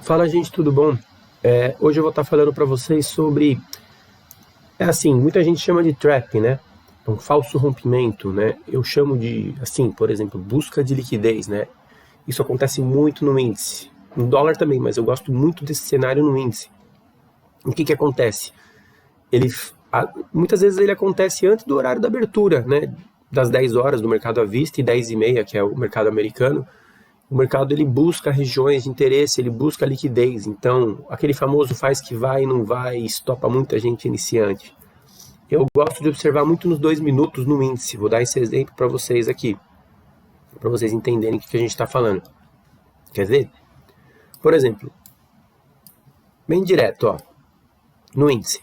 Fala, gente, tudo bom? Hoje eu vou estar falando para vocês sobre, muita gente chama de trap, né? Um falso rompimento, né? Eu chamo de, por exemplo, busca de liquidez, né? Isso acontece muito no índice, no dólar também, mas eu gosto muito desse cenário no índice. O que acontece? Muitas vezes ele acontece antes do horário da abertura, né? Das 10 horas do mercado à vista e 10h30, que é o mercado americano. O mercado ele busca regiões de interesse, ele busca liquidez. Então, aquele famoso faz que vai e não vai, estopa muita gente iniciante. Eu gosto de observar muito nos 2 minutos no índice. Vou dar esse exemplo para vocês aqui, para vocês entenderem o que a gente está falando. Quer ver? Por exemplo, bem direto, ó, no índice,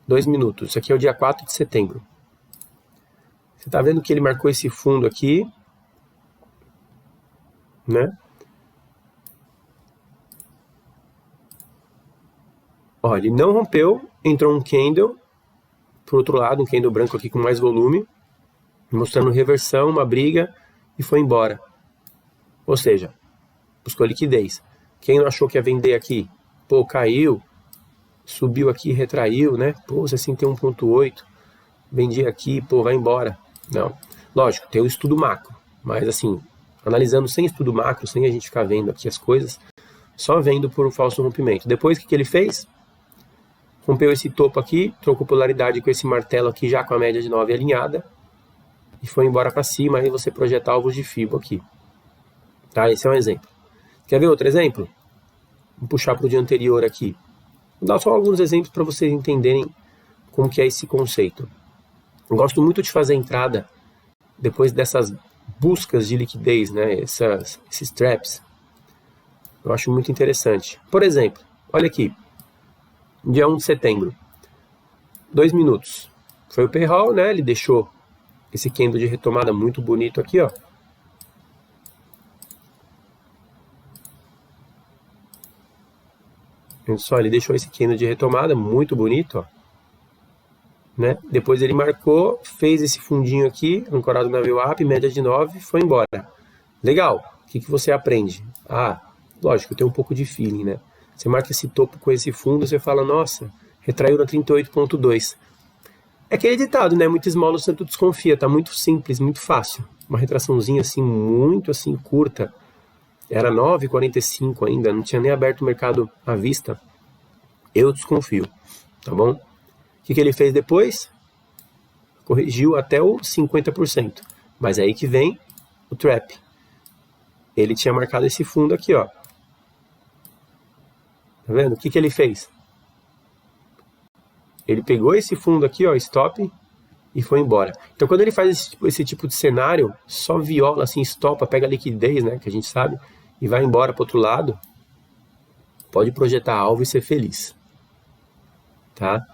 2 minutos. Isso aqui é o dia 4 de setembro. Você está vendo que ele marcou esse fundo aqui, né? Ó, ele não rompeu, entrou um candle, por outro lado, um candle branco aqui com mais volume, mostrando reversão, uma briga, e foi embora. Ou seja, buscou liquidez. Quem não achou que ia vender aqui? Pô, caiu, subiu aqui, retraiu, né? Pô, 61,8, vendi aqui, pô, vai embora. Não, lógico, tem o estudo macro, mas assim, analisando sem estudo macro, sem a gente ficar vendo aqui as coisas, só vendo por um falso rompimento. Depois, o que ele fez? Rompeu esse topo aqui, trocou polaridade com esse martelo aqui, já com a média de 9 alinhada, e foi embora para cima, aí você projeta alvos de FIBO aqui. Tá? Esse é um exemplo. Quer ver outro exemplo? Vou puxar para o dia anterior aqui. Vou dar só alguns exemplos para vocês entenderem como que é esse conceito. Eu gosto muito de fazer entrada depois dessas buscas de liquidez, né? Esses traps. Eu acho muito interessante. Por exemplo, olha aqui. Dia 1 de setembro. 2 minutos. Foi o payroll, né? Ele deixou esse candle de retomada muito bonito aqui, ó. Só, ele deixou esse candle de retomada muito bonito, ó. Né? Depois ele marcou, fez esse fundinho aqui, ancorado na VWAP, média de 9, foi embora. Legal. O que você aprende? Lógico, tem um pouco de feeling, né? Você marca esse topo com esse fundo, você fala, nossa, retraiu na 38,2. É aquele ditado, né? Muito esmola, o santo desconfia. Tá muito simples, muito fácil. Uma retraçãozinha assim, muito assim, curta. Era 9,45 ainda, não tinha nem aberto o mercado à vista. Eu desconfio, tá bom? O que ele fez depois? Corrigiu até o 50%. Mas é aí que vem o trap. Ele tinha marcado esse fundo aqui, ó. Tá vendo? O que ele fez? Ele pegou esse fundo aqui, ó, stop, e foi embora. Então, quando ele faz esse tipo de cenário, só viola, assim, estopa, pega a liquidez, né, que a gente sabe, e vai embora para outro lado, pode projetar alvo e ser feliz. Tá?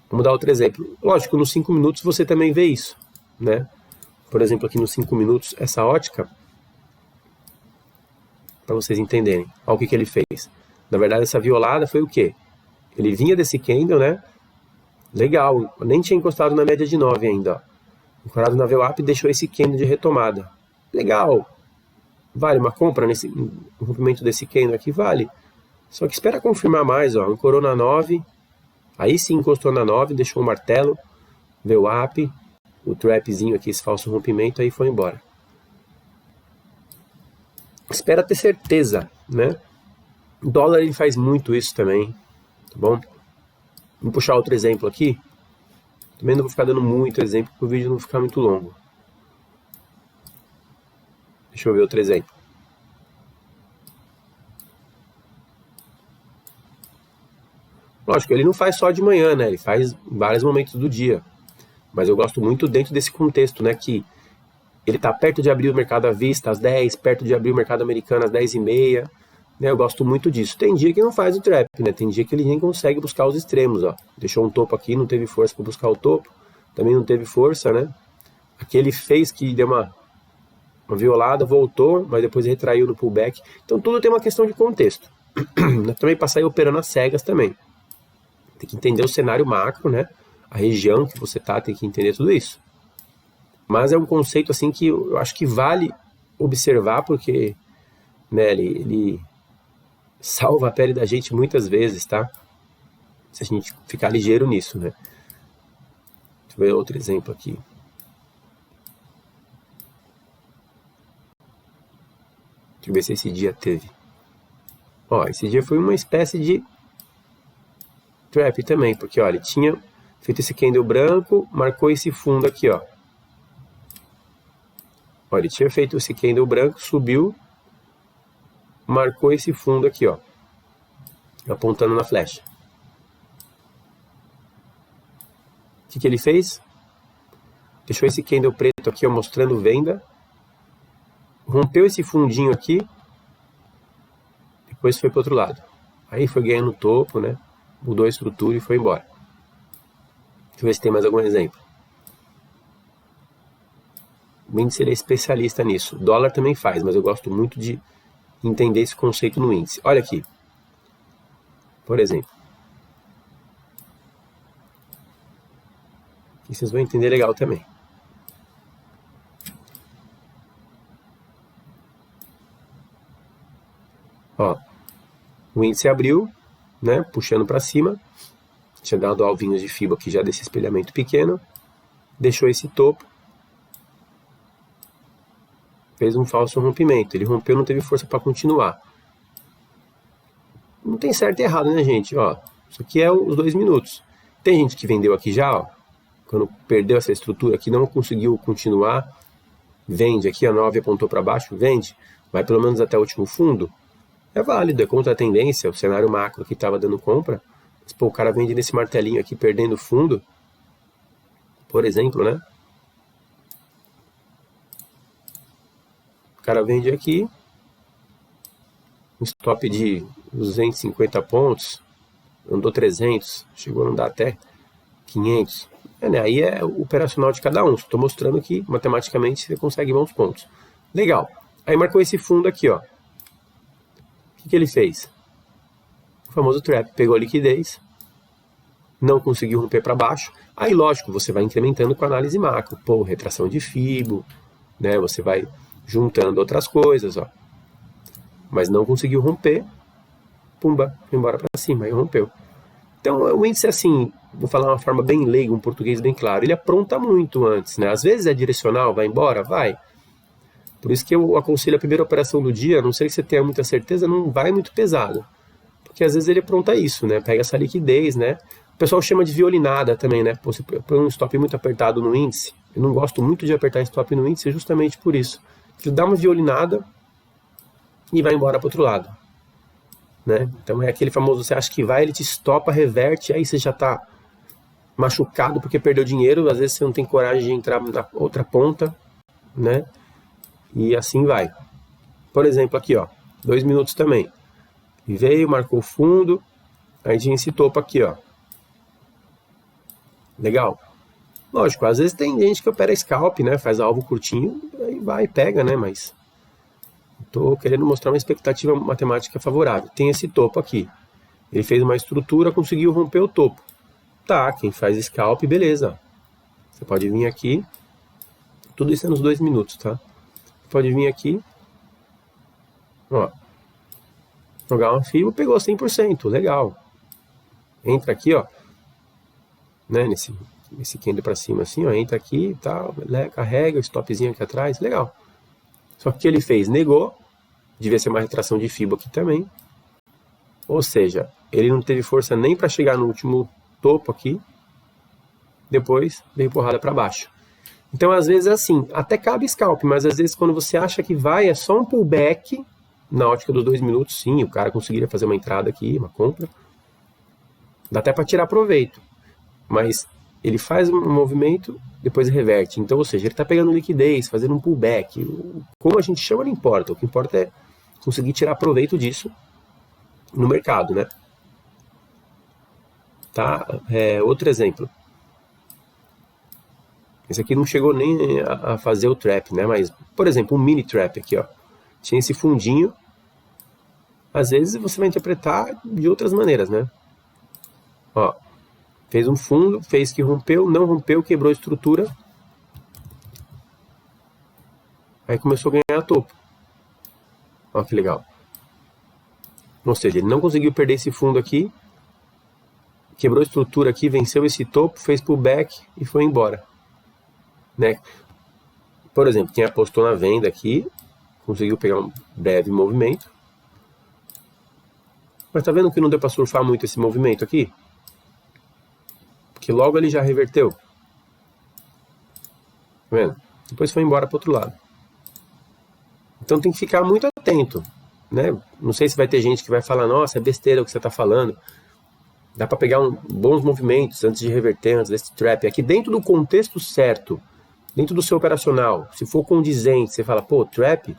Vamos dar outro exemplo. Lógico, nos 5 minutos você também vê isso, né? Por exemplo, aqui nos 5 minutos, essa ótica, para vocês entenderem. Olha o que ele fez. Na verdade, essa violada foi o quê? Ele vinha desse candle, né? Legal, nem tinha encostado na média de 9 ainda, ó. Ancorado na VWAP e deixou esse candle de retomada. Legal. Vale uma compra nesse rompimento desse candle aqui? Vale. Só que espera confirmar mais, ó. Ancorou na 9, aí sim encostou na 9, deixou o martelo, VWAP, o trapzinho aqui, esse falso rompimento, aí foi embora. Espera ter certeza, né? O dólar ele faz muito isso também, tá bom? Vamos puxar outro exemplo aqui. Também não vou ficar dando muito exemplo para o vídeo não ficar muito longo. Deixa eu ver outro exemplo. Lógico, ele não faz só de manhã, né? Ele faz em vários momentos do dia. Mas eu gosto muito dentro desse contexto, né? Que ele está perto de abrir o mercado à vista às 10, perto de abrir o mercado americano às 10h30. Né? Eu gosto muito disso. Tem dia que não faz o trap, né? Tem dia que ele nem consegue buscar os extremos, ó. Deixou um topo aqui, não teve força para buscar o topo. Também não teve força, né? Aqui ele fez que deu uma violada, voltou, mas depois retraiu no pullback. Então tudo tem uma questão de contexto. Também para sair operando às cegas também. Tem que entender o cenário macro, né? A região que você tá, tem que entender tudo isso. Mas é um conceito assim que eu acho que vale observar, porque, né, ele salva a pele da gente muitas vezes, tá? Se a gente ficar ligeiro nisso, né? Deixa eu ver outro exemplo aqui. Deixa eu ver se esse dia teve. Ó, esse dia foi uma espécie de trap também, porque ó, ele tinha feito esse candle branco, marcou esse fundo aqui, ó. Ó, ele tinha feito esse candle branco, subiu, marcou esse fundo aqui, ó, apontando na flecha. O que ele fez? Deixou esse candle preto aqui, ó, mostrando venda, rompeu esse fundinho aqui, depois foi para o outro lado. Aí foi ganhando o topo, né? Mudou a estrutura e foi embora. Deixa eu ver se tem mais algum exemplo. O índice ele é especialista nisso. O dólar também faz, mas eu gosto muito de entender esse conceito no índice. Olha aqui. Por exemplo. Aqui vocês vão entender legal também. Ó, o índice abriu, né, puxando para cima. Tinha dado alvinhos de FIBO aqui já desse espelhamento pequeno. Deixou esse topo. Fez um falso rompimento. Ele rompeu, não teve força para continuar. Não tem certo e errado, né, gente? Ó, isso aqui é os 2 minutos. Tem gente que vendeu aqui já, ó. Quando perdeu essa estrutura aqui, não conseguiu continuar. Vende aqui, a 9 apontou para baixo, vende. Vai pelo menos até o último fundo. É válido, é contra a tendência. O cenário macro aqui estava dando compra. Mas, pô, o cara vende nesse martelinho aqui, perdendo fundo. Por exemplo, né? O cara vende aqui. Um stop de 250 pontos. Andou 300. Chegou a andar até 500. Né? Aí é o operacional de cada um. Estou mostrando que, matematicamente, você consegue bons pontos. Legal. Aí marcou esse fundo aqui, ó. O que ele fez? O famoso trap. Pegou a liquidez. Não conseguiu romper para baixo. Aí, lógico, você vai incrementando com a análise macro. Pô, retração de FIBO. Né? Você vai juntando outras coisas, ó. Mas não conseguiu romper. Pumba, foi embora para cima. Aí rompeu. Então, o índice, assim, vou falar uma forma bem leiga, um português bem claro. Ele apronta muito antes, né? Às vezes é direcional, vai embora, vai. Por isso que eu aconselho a primeira operação do dia, a não ser que você tenha muita certeza, não vai muito pesado. Porque às vezes ele apronta isso, né? Pega essa liquidez, né? O pessoal chama de violinada também, né? Você põe um stop muito apertado no índice. Eu não gosto muito de apertar stop no índice justamente por isso. Ele dá uma violinada e vai embora para o outro lado. Né? Então é aquele famoso, você acha que vai, ele te estopa, reverte, aí você já está machucado porque perdeu dinheiro, às vezes você não tem coragem de entrar na outra ponta, né? E assim vai. Por exemplo, aqui, ó, 2 minutos também. E veio, marcou o fundo, aí tinha esse topo aqui, ó. Legal. Lógico, às vezes tem gente que opera scalp, né? Faz alvo curtinho, aí vai, pega, né? Mas estou querendo mostrar uma expectativa matemática favorável. Tem esse topo aqui. Ele fez uma estrutura, conseguiu romper o topo. Tá, quem faz scalp, beleza. Você pode vir aqui. Tudo isso é nos 2 minutos, tá? Pode vir aqui, ó, jogar uma FIBO, pegou 100%, legal. Entra aqui, ó, né, nesse candle para cima assim, ó, entra aqui e tal, carrega o stopzinho aqui atrás, legal. Só que o que ele fez? Negou, devia ser uma retração de FIBO aqui também. Ou seja, ele não teve força nem para chegar no último topo aqui, depois veio porrada para baixo. Então, às vezes, é assim, até cabe scalp, mas às vezes quando você acha que vai, é só um pullback, na ótica dos 2 minutos, sim, o cara conseguiria fazer uma entrada aqui, uma compra, dá até para tirar proveito, mas ele faz um movimento, depois reverte, então, ou seja, ele está pegando liquidez, fazendo um pullback, como a gente chama não importa, o que importa é conseguir tirar proveito disso no mercado, né? Tá? Outro exemplo. Esse aqui não chegou nem a fazer o trap, né? Mas, por exemplo, um mini trap aqui, ó. Tinha esse fundinho. Às vezes você vai interpretar de outras maneiras, né? Ó, fez um fundo, fez que rompeu, não rompeu, quebrou a estrutura. Aí começou a ganhar topo. Ó que legal. Ou seja, ele não conseguiu perder esse fundo aqui, quebrou a estrutura aqui, venceu esse topo, fez pullback e foi embora. Né? Por exemplo, quem apostou na venda aqui, conseguiu pegar um breve movimento. Mas tá vendo que não deu para surfar muito esse movimento aqui? Porque logo ele já reverteu. Tá vendo? Depois foi embora para o outro lado. Então tem que ficar muito atento. Né? Não sei se vai ter gente que vai falar, nossa, é besteira o que você está falando. Dá para pegar bons movimentos antes de reverter, antes desse trap. Aqui dentro do contexto certo, dentro do seu operacional, se for condizente, você fala, pô, trap,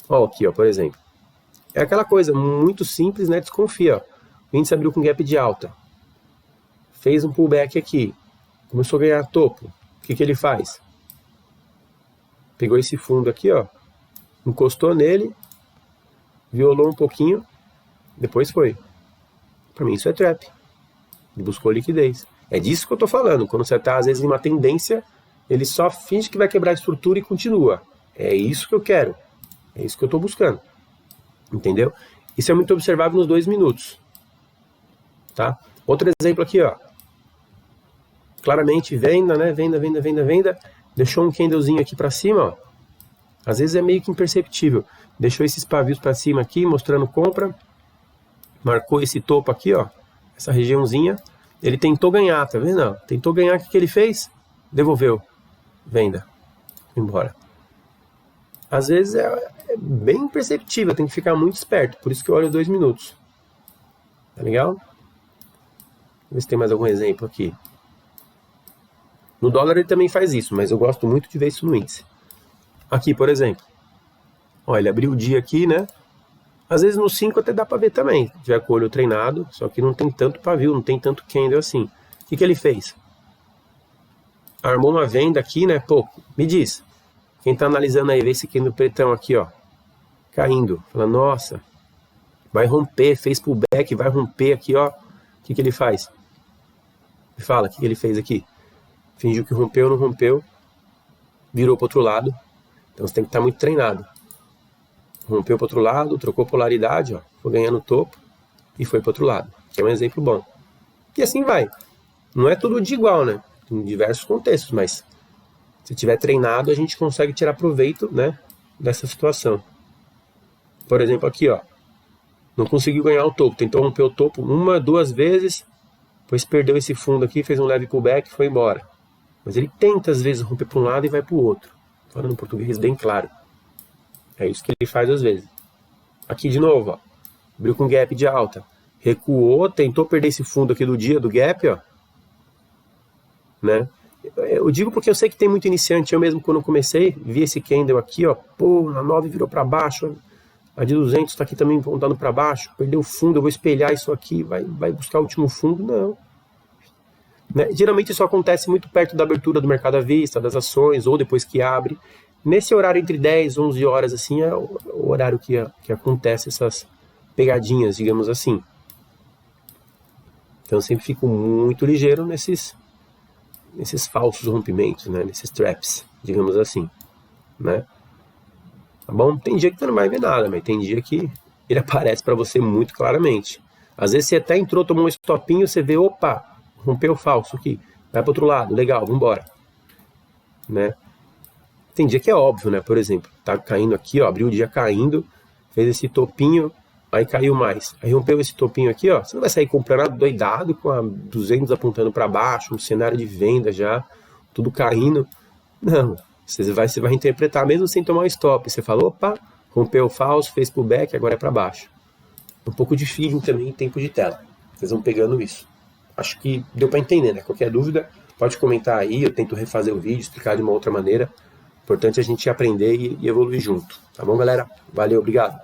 ó, aqui, ó, por exemplo. É aquela coisa muito simples, né? Desconfia, ó. O índice abriu com gap de alta. Fez um pullback aqui. Começou a ganhar topo. O que ele faz? Pegou esse fundo aqui, ó. Encostou nele. Violou um pouquinho. Depois foi. Para mim isso é trap. Ele buscou liquidez. É disso que eu tô falando. Quando você tá, às vezes, em uma tendência, ele só finge que vai quebrar a estrutura e continua. É isso que eu quero. É isso que eu tô buscando. Entendeu? Isso é muito observável nos 2 minutos. Tá? Outro exemplo aqui, ó. Claramente venda, né? Venda, venda, venda, venda. Deixou um candlezinho aqui para cima, ó. Às vezes é meio que imperceptível. Deixou esses pavios para cima aqui, mostrando compra. Marcou esse topo aqui, ó. Essa regiãozinha. Ele tentou ganhar, tá vendo? Tentou ganhar, o que ele fez? Devolveu. Venda. Embora. Às vezes é bem imperceptível, tem que ficar muito esperto. Por isso que eu olho 2 minutos. Tá legal? Vamos ver se tem mais algum exemplo aqui. No dólar ele também faz isso, mas eu gosto muito de ver isso no índice. Aqui, por exemplo. Ó, ele abriu o dia aqui, né? Às vezes no 5 até dá pra ver também. Se tiver com o olho treinado, só que não tem tanto pavio, não tem tanto candle assim. O que ele fez? Armou uma venda aqui, né? Pô, me diz. Quem tá analisando aí, vê esse candle pretão aqui, ó. Caindo. Fala, nossa. Vai romper, fez pullback, vai romper aqui, ó. O que ele faz? Me fala, o que ele fez aqui? Fingiu que rompeu, não rompeu. Virou pro outro lado. Então você tem que estar muito treinado. Rompeu pro outro lado, trocou polaridade, ó. Foi ganhando topo e foi pro outro lado. Que é um exemplo bom. E assim vai. Não é tudo de igual, né? Em diversos contextos, mas se tiver treinado, a gente consegue tirar proveito, né, dessa situação. Por exemplo, aqui, ó. Não conseguiu ganhar o topo. Tentou romper o topo 1, 2 vezes. Depois perdeu esse fundo aqui, fez um leve pullback e foi embora. Mas ele tenta, às vezes, romper para um lado e vai para o outro. Falando em português bem claro. É isso que ele faz às vezes. Aqui de novo, ó. Abriu com gap de alta. Recuou, tentou perder esse fundo aqui do dia, do gap, ó. Né? Eu digo porque eu sei que tem muito iniciante. Eu mesmo, quando eu comecei, vi esse candle aqui, ó. Pô, a 9 virou para baixo. A de 200 está aqui também voltando para baixo. Perdeu o fundo, eu vou espelhar isso aqui. Vai buscar o último fundo? Não. Né? Geralmente isso acontece muito perto da abertura do mercado à vista, das ações, ou depois que abre. Nesse horário entre 10 e 11 horas, assim, é o horário que acontece essas pegadinhas, digamos assim. Então eu sempre fico muito ligeiro nesses falsos rompimentos, né? Nesses traps, digamos assim. Né? Tá bom? Tem dia que você não vai ver nada, mas tem dia que ele aparece para você muito claramente. Às vezes você até entrou, tomou um stopinho, você vê, opa, rompeu o falso aqui, vai para outro lado, legal, vambora. Né? Tem dia que é óbvio, né? Por exemplo, tá caindo aqui, ó, abriu o dia caindo, fez esse topinho, aí caiu mais. Aí rompeu esse topinho aqui, ó, você não vai sair comprando doidado com a 200 apontando para baixo, um cenário de venda já, tudo caindo. Não, você vai interpretar mesmo sem tomar um stop. Você fala, opa, rompeu o falso, fez pullback, agora é para baixo. Um pouco de feeling também, tempo de tela. Vocês vão pegando isso. Acho que deu para entender, né? Qualquer dúvida, pode comentar aí, eu tento refazer o vídeo, explicar de uma outra maneira. Importante a gente aprender e evoluir junto. Tá bom, galera? Valeu, obrigado.